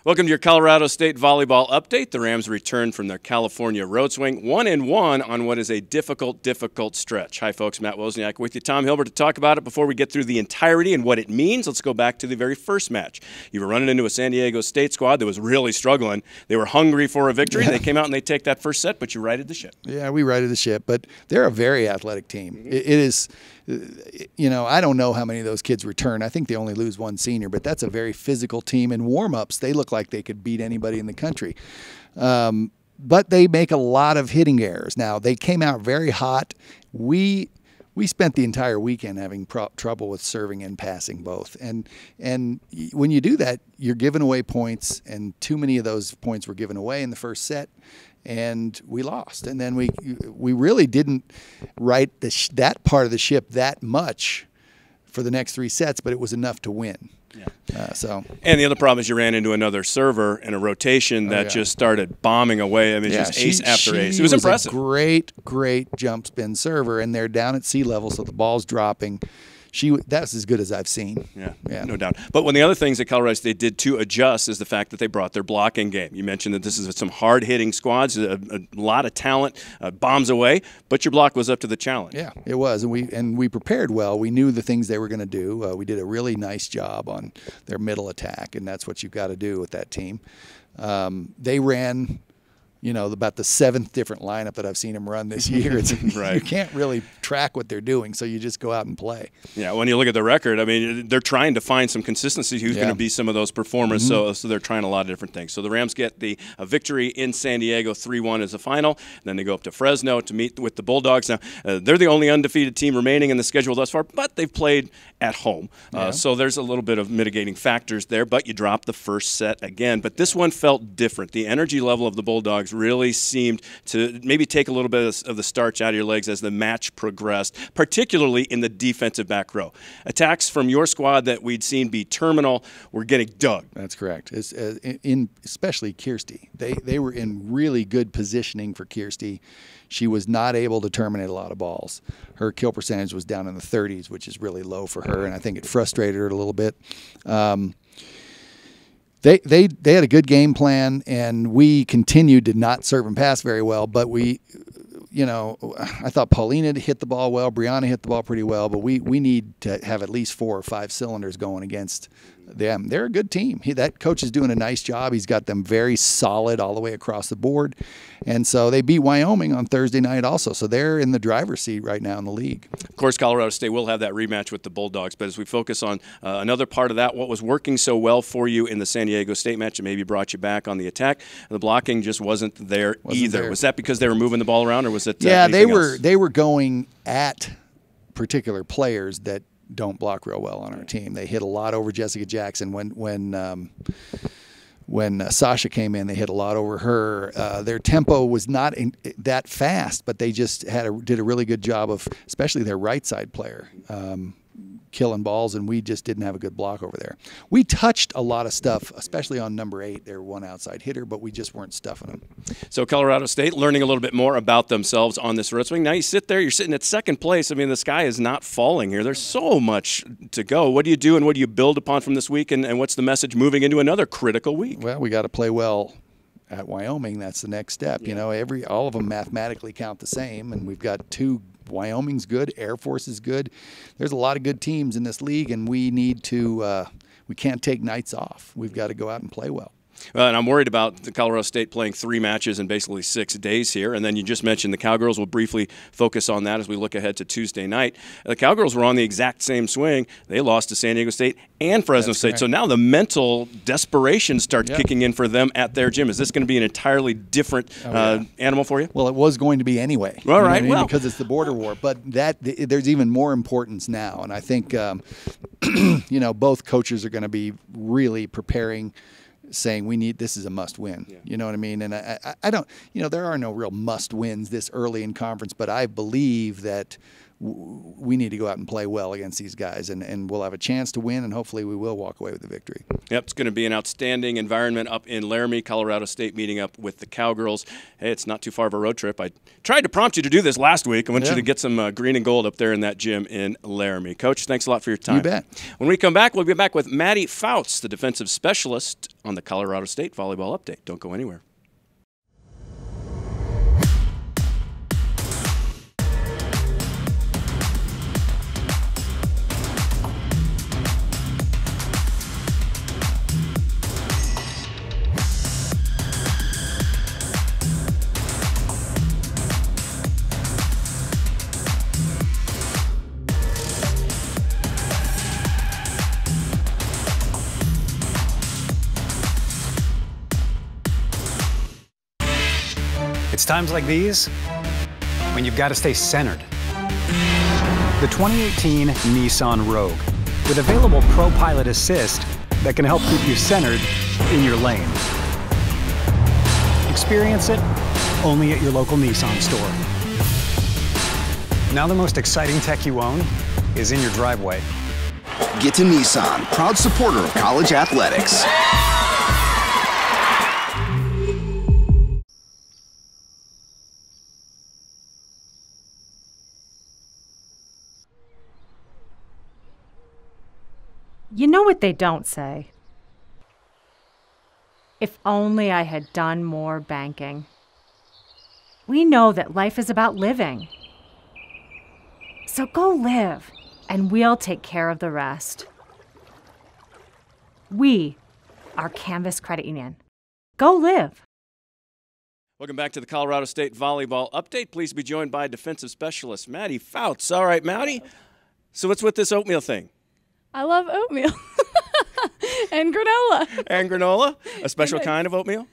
Welcome to your Colorado State volleyball update. The Rams returned from their California road swing, 1-1 on what is a difficult stretch. Hi, folks. Matt Wozniak with you. Tom Hilbert to talk about it. Before we get through the entirety and what it means, let's go back to the very first match. You were running into a San Diego State squad that was really struggling. They were hungry for a victory. They came out and they take that first set, but you righted the ship. Yeah, we righted the ship, but they're a very athletic team. It is, you know, I don't know how many of those kids return. I think they only lose one senior, but that's a very physical team. In warm-ups, they look like they could beat anybody in the country. But they make a lot of hitting errors. Now, they came out very hot. We spent the entire weekend having trouble with serving and passing both. And when you do that, you're giving away points, and too many of those points were given away in the first set, and we lost. And then we really didn't right that part of the ship that much for the next three sets, but it was enough to win. Yeah. And the other problem is you ran into another server in a rotation that just started bombing away. I mean, just ace after ace. It was impressive. A great jump spin server, and they're down at sea level, so the ball's dropping. That's as good as I've seen. Yeah, no doubt. But one of the other things that Colorado State did to adjust is the fact that they brought their blocking game. You mentioned that this is some hard-hitting squads, a lot of talent, bombs away, but your block was up to the challenge. Yeah, it was, and we prepared well. We knew the things they were going to do. We did a really nice job on their middle attack, and that's what you've got to do with that team. They ran, you know, about the seventh different lineup that I've seen them run this year. Right. You can't really track what they're doing, so you just go out and play. Yeah, when you look at the record, I mean, they're trying to find some consistency. Who's going to be some of those performers? So they're trying a lot of different things. So the Rams get the victory in San Diego, 3-1 as a final. Then they go up to Fresno to meet with the Bulldogs. Now, they're the only undefeated team remaining in the schedule thus far, but they've played at home. So there's a little bit of mitigating factors there, but you drop the first set again. But this one felt different. The energy level of the Bulldogs really seemed to maybe take a little bit of the starch out of your legs as the match progressed, particularly in the defensive back row. Attacks from your squad that we'd seen be terminal were getting dug. That's correct. Especially Kirsty. They were in really good positioning for Kirsty. She was not able to terminate a lot of balls. Her kill percentage was down in the 30s, which is really low for her, and I think it frustrated her a little bit. They had a good game plan, and we continued to not serve and pass very well, but I thought Paulina hit the ball well, Brianna hit the ball pretty well, but we need to have at least 4 or 5 cylinders going against them. They're a good team. That coach is doing a nice job. He's got them very solid all the way across the board. And so they beat Wyoming on Thursday night also. So they're in the driver's seat right now in the league. Of course, Colorado State will have that rematch with the Bulldogs. But as we focus on another part of that, what was working so well for you in the San Diego State match and maybe brought you back on the attack, the blocking just wasn't there either. Was that because they were moving the ball around, or was it they were going at particular players that don't block real well on our team. They hit a lot over Jessica Jackson. When Sasha came in, they hit a lot over her. Their tempo was not that fast, but they just did a really good job of, especially their right side player, killing balls, and we just didn't have a good block over there. We touched a lot of stuff, especially on number 8. They're one outside hitter, but we just weren't stuffing them. So Colorado State learning a little bit more about themselves on this road swing. Now you sit there, you're sitting at second place. I mean, the sky is not falling here. There's so much to go. What do you do, and what do you build upon from this week, and what's the message moving into another critical week? Well, we got to play well at Wyoming. That's the next step. You know, all of them mathematically count the same, and we've got 2. Wyoming's good. Air Force is good. There's a lot of good teams in this league, and we need to we can't take nights off. We've got to go out and play well. And I'm worried about the Colorado State playing 3 matches in basically 6 days here. And then you just mentioned the Cowgirls. We'll briefly focus on that as we look ahead to Tuesday night. The Cowgirls were on the exact same swing. They lost to San Diego State and Fresno State. Correct. So now the mental desperation starts kicking in for them at their gym. Is this going to be an entirely different animal for you? Well, it was going to be anyway. All right, well, because it's the border war. But there's even more importance now. And I think, both coaches are going to be really preparing, saying this is a must win. Yeah. You know what I mean? And I don't, there are no real must wins this early in conference, but I believe that we need to go out and play well against these guys, and we'll have a chance to win, and hopefully we will walk away with the victory. Yep, it's going to be an outstanding environment up in Laramie. Colorado State meeting up with the Cowgirls. Hey, it's not too far of a road trip. I tried to prompt you to do this last week. I want you to get some green and gold up there in that gym in Laramie. Coach, thanks a lot for your time. You bet. When we come back, we'll be back with Maddie Fouts, the defensive specialist, on the Colorado State Volleyball Update. Don't go anywhere. It's times like these when you've got to stay centered. The 2018 Nissan Rogue, with available Pro Pilot Assist that can help keep you centered in your lane. Experience it only at your local Nissan store. Now the most exciting tech you own is in your driveway. Get to Nissan, proud supporter of college athletics. You know what they don't say? If only I had done more banking. We know that life is about living. So go live, and we'll take care of the rest. We are Canvas Credit Union. Go live. Welcome back to the Colorado State Volleyball Update. Please be joined by defensive specialist Maddie Fouts. All right, Maddie. So what's with this oatmeal thing? I love oatmeal and granola. And granola? A special kind of oatmeal?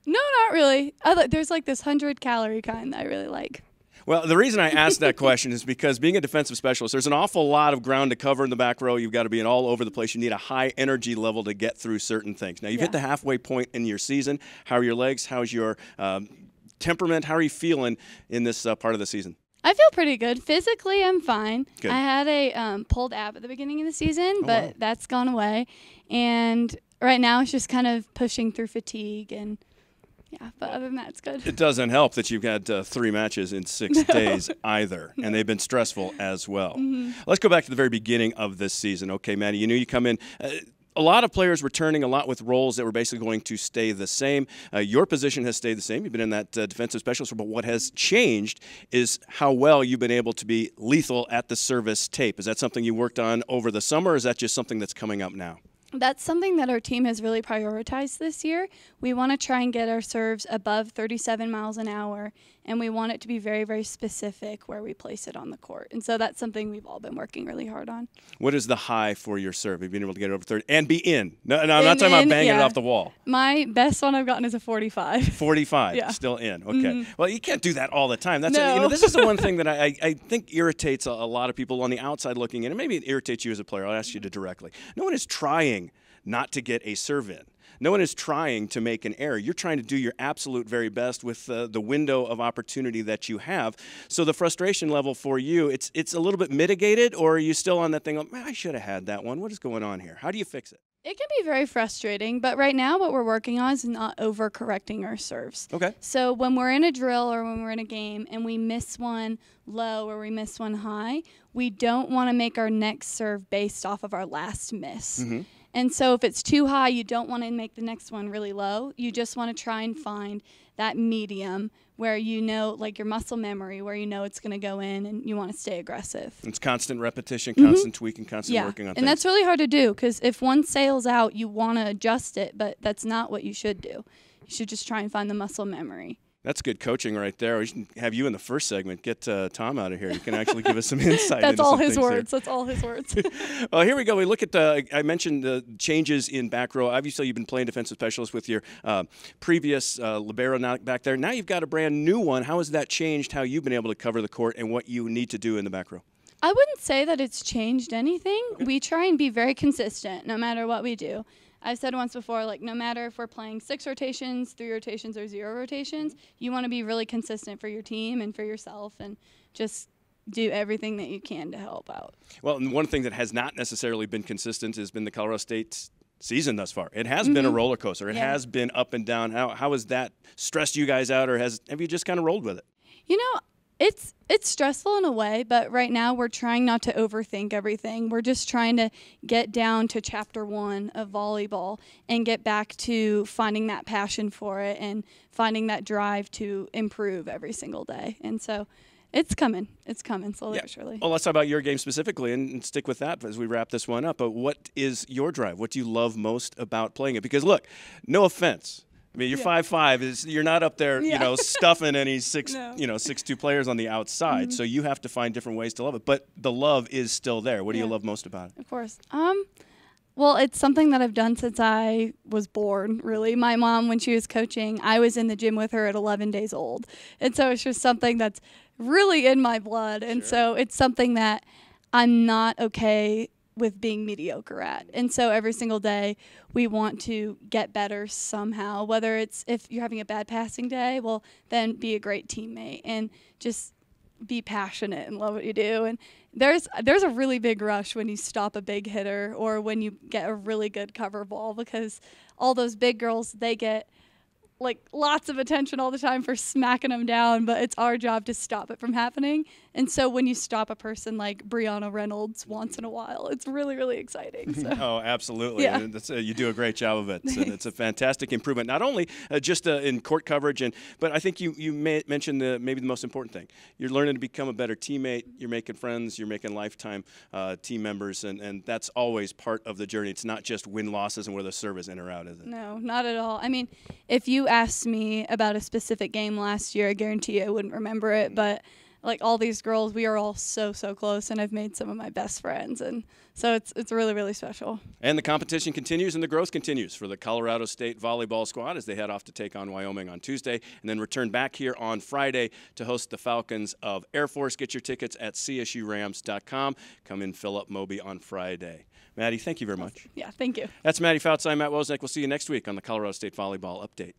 No, not really. There's like this 100-calorie kind that I really like. Well, the reason I asked that question is because being a defensive specialist, there's an awful lot of ground to cover in the back row. You've got to be all over the place. You need a high energy level to get through certain things. Now, you've hit the halfway point in your season. How are your legs? How's your temperament? How are you feeling in this part of the season? I feel pretty good. Physically, I'm fine. Good. I had a pulled ab at the beginning of the season, but that's gone away. And right now it's just kind of pushing through fatigue and but other than that, it's good. It doesn't help that you've had 3 matches in 6 days either, and they've been stressful as well. Let's go back to the very beginning of this season. Okay, Maddie, you knew you come in. A lot of players returning, a lot with roles that were basically going to stay the same. Your position has stayed the same. You've been in that defensive specialist role, but what has changed is how well you've been able to be lethal at the service tape. Is that something you worked on over the summer, or is that just something that's coming up now? That's something that our team has really prioritized this year. We want to try and get our serves above 37 miles an hour, and we want it to be very, very specific where we place it on the court. And so that's something we've all been working really hard on. What is the high for your serve? Have you been able to get it over 30 and be in? No, I'm not talking about banging it off the wall. My best one I've gotten is a 45. 45, still in. Okay. Well, you can't do that all the time. That's this is the one thing that I think irritates a lot of people on the outside looking in, and maybe it irritates you as a player. I'll ask you to directly. No one is trying not to get a serve in. No one is trying to make an error. You're trying to do your absolute very best with the window of opportunity that you have. So the frustration level for you, it's a little bit mitigated, or are you still on that thing like, man, I should have had that one. What is going on here? How do you fix it? It can be very frustrating, but right now what we're working on is not over-correcting our serves. Okay. So when we're in a drill or when we're in a game and we miss one low or we miss one high, we don't want to make our next serve based off of our last miss. And so if it's too high, you don't want to make the next one really low. You just want to try and find that medium where you know, like your muscle memory, where you know it's going to go in and you want to stay aggressive. It's constant repetition, constant tweaking, constant working on things. And that's really hard to do because if one sails out, you want to adjust it, but that's not what you should do. You should just try and find the muscle memory. That's good coaching right there. We should have you in the first segment. Get Tom out of here. You can actually give us some insight. That's into all some his things words. there. That's all his words. Well, here we go. We look at I mentioned the changes in back row. Obviously, you've been playing defensive specialist with your previous libero back there. Now you've got a brand new one. How has that changed how you've been able to cover the court and what you need to do in the back row? I wouldn't say that it's changed anything. Okay. We try and be very consistent no matter what we do. I've said once before, like, no matter if we're playing 6 rotations, 3 rotations, or 0 rotations, you want to be really consistent for your team and for yourself and just do everything that you can to help out. Well, and one thing that has not necessarily been consistent has been the Colorado State season thus far. It has been a roller coaster. It has been up and down. How has that stressed you guys out, or have you just kind of rolled with it? You know, it's stressful in a way, but right now we're trying not to overthink everything. We're just trying to get down to chapter 1 of volleyball and get back to finding that passion for it and finding that drive to improve every single day. And so it's coming. It's coming slowly but surely. Well, let's talk about your game specifically and stick with that as we wrap this one up. But what is your drive? What do you love most about playing it? Because, look, no offense. I mean, you're 5'5". You're not up there, you know, stuffing any 6'2" players on the outside. So you have to find different ways to love it. But the love is still there. What do you love most about it? Of course. Well, it's something that I've done since I was born, really. My mom, when she was coaching, I was in the gym with her at 11 days old. And so it's just something that's really in my blood. And so it's something that I'm not okay with being mediocre at. And so every single day we want to get better somehow, whether it's if you're having a bad passing day, well, then be a great teammate and just be passionate and love what you do. And there's a really big rush when you stop a big hitter or when you get a really good cover ball, because all those big girls, they get like lots of attention all the time for smacking them down, but it's our job to stop it from happening. And so when you stop a person like Brianna Reynolds once in a while, it's really, really exciting. So. Oh, absolutely. Yeah. And that's, you do a great job of it. And it's a fantastic improvement, not only just in court coverage, but I think you mentioned maybe the most important thing. You're learning to become a better teammate. You're making friends. You're making lifetime team members, and that's always part of the journey. It's not just win-losses and whether the serve is in or out, is it? No, not at all. I mean, if you asked me about a specific game last year, I guarantee you I wouldn't remember it, but like all these girls, we are all so close, and I've made some of my best friends, and so it's really, really special. And the competition continues and the growth continues for the Colorado State volleyball squad as they head off to take on Wyoming on Tuesday and then return back here on Friday to host the Falcons of Air Force. Get your tickets at csurams.com. Come in, fill up Moby on Friday. Maddie, thank you very much. Yeah, thank you. That's Maddie Fouts. I'm Matt Wozniak. We'll see you next week on the Colorado State Volleyball Update.